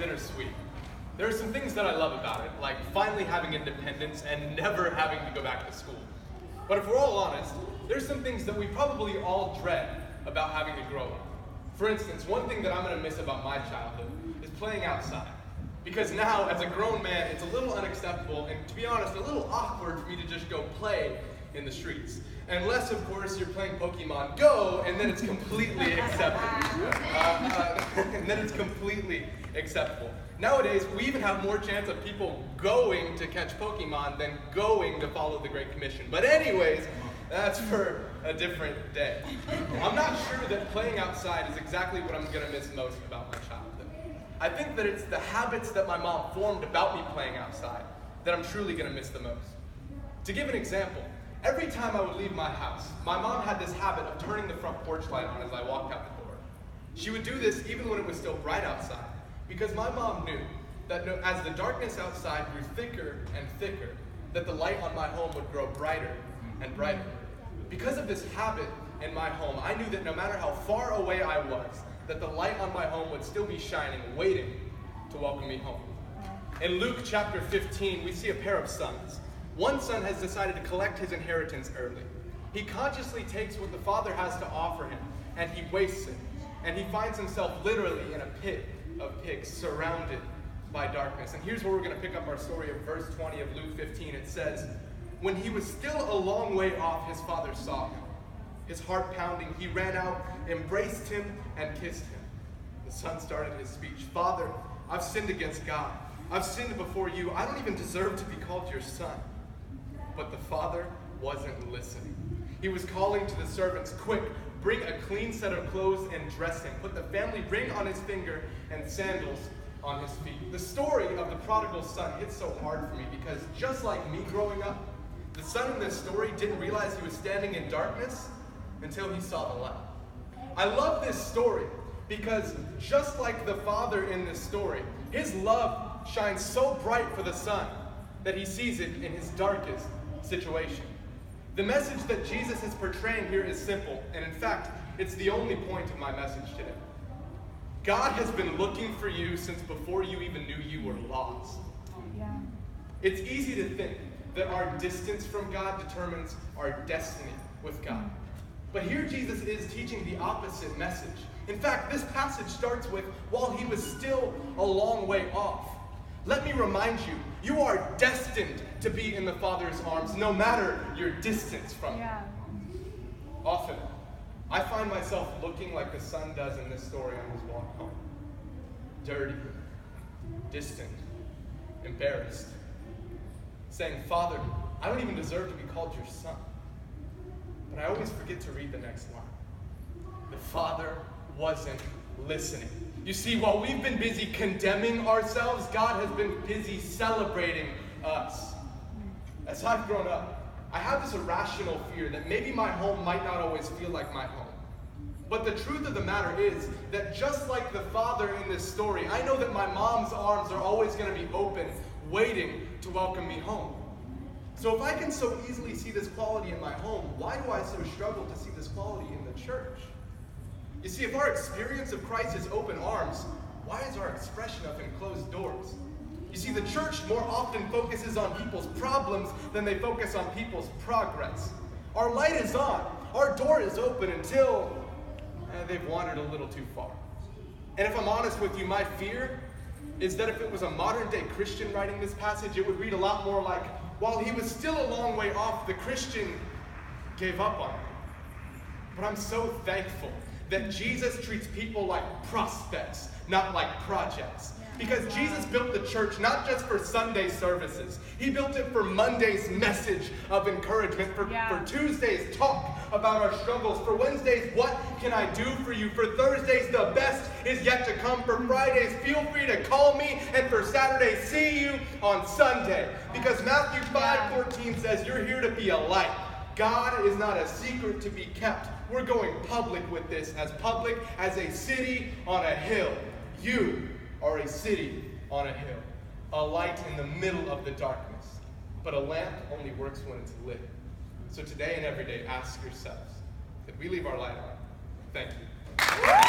bittersweet. There are some things that I love about it, like finally having independence and never having to go back to school. But if we're all honest, there's some things that we probably all dread about having to grow up. For instance, one thing that I'm going to miss about my childhood is playing outside. Because now, as a grown man, it's a little unacceptable and, to be honest, a little awkward for me to just go play in the streets. Unless, of course, you're playing Pokemon Go, and then it's completely acceptable. And then it's completely acceptable. Nowadays, we even have more chance of people going to catch Pokemon than going to follow the Great Commission. But anyways, that's for a different day. I'm not sure that playing outside is exactly what I'm going to miss most about my childhood. I think that it's the habits that my mom formed about me playing outside that I'm truly going to miss the most. To give an example, every time I would leave my house, my mom had this habit of turning the front porch light on as I walked out the door. She would do this even when it was still bright outside, because my mom knew that as the darkness outside grew thicker and thicker, that the light on my home would grow brighter and brighter. Because of this habit in my home, I knew that no matter how far away I was, that the light on my home would still be shining, waiting to welcome me home. In Luke chapter 15, we see a pair of sons. One son has decided to collect his inheritance early. He consciously takes what the father has to offer him, and he wastes it. And he finds himself literally in a pit of pigs, surrounded by darkness. And here's where we're going to pick up our story of verse 20 of Luke 15. It says, "When he was still a long way off, his father saw him. His heart pounding, he ran out, embraced him, and kissed him. The son started his speech. 'Father, I've sinned against God. I've sinned before you. I don't even deserve to be called your son.' But the father wasn't listening. He was calling to the servants, 'Quick, bring a clean set of clothes and dress him. Put the family ring on his finger and sandals on his feet.'" The story of the prodigal son hits so hard for me because just like me growing up, the son in this story didn't realize he was standing in darkness until he saw the light. I love this story because just like the father in this story, his love shines so bright for the son that he sees it in his darkest situation. The message that Jesus is portraying here is simple, and in fact, it's the only point of my message today. God has been looking for you since before you even knew you were lost. Yeah. It's easy to think that our distance from God determines our destiny with God. But here Jesus is teaching the opposite message. In fact, this passage starts with, "While he was still a long way off." Let me remind you, you are destined to be in the Father's arms, no matter your distance from him. Yeah. Often, I find myself looking like the son does in this story on his walk home. Dirty, distant, embarrassed. Saying, "Father, I don't even deserve to be called your son." But I always forget to read the next line. The father wasn't listening. You see, while we've been busy condemning ourselves, God has been busy celebrating us. As I've grown up, I have this irrational fear that maybe my home might not always feel like my home. But the truth of the matter is that just like the father in this story, I know that my mom's arms are always going to be open, waiting to welcome me home. So if I can so easily see this quality in my home, why do I so struggle to see this quality in the church? You see, if our experience of Christ is open arms, why is our expression of him closed doors? You see, the church more often focuses on people's problems than they focus on people's progress. Our light is on. Our door is open until they've wandered a little too far. And if I'm honest with you, my fear is that if it was a modern-day Christian writing this passage, it would read a lot more like, "While he was still a long way off, the Christian gave up on him." But I'm so thankful that Jesus treats people like prospects, not like projects. Because Jesus built the church not just for Sunday services. He built it for Monday's message of encouragement, for Tuesday's talk about our struggles, for Wednesdays, what can I do for you, for Thursdays, the best is yet to come, for Fridays, feel free to call me, and for Saturday, see you on Sunday. Because Matthew 5:14 says you're here to be a light. God is not a secret to be kept. We're going public with this, as public as a city on a hill. You are a city on a hill, a light in the middle of the darkness. But a lamp only works when it's lit. So today and every day, ask yourselves, did we leave our light on? Thank you.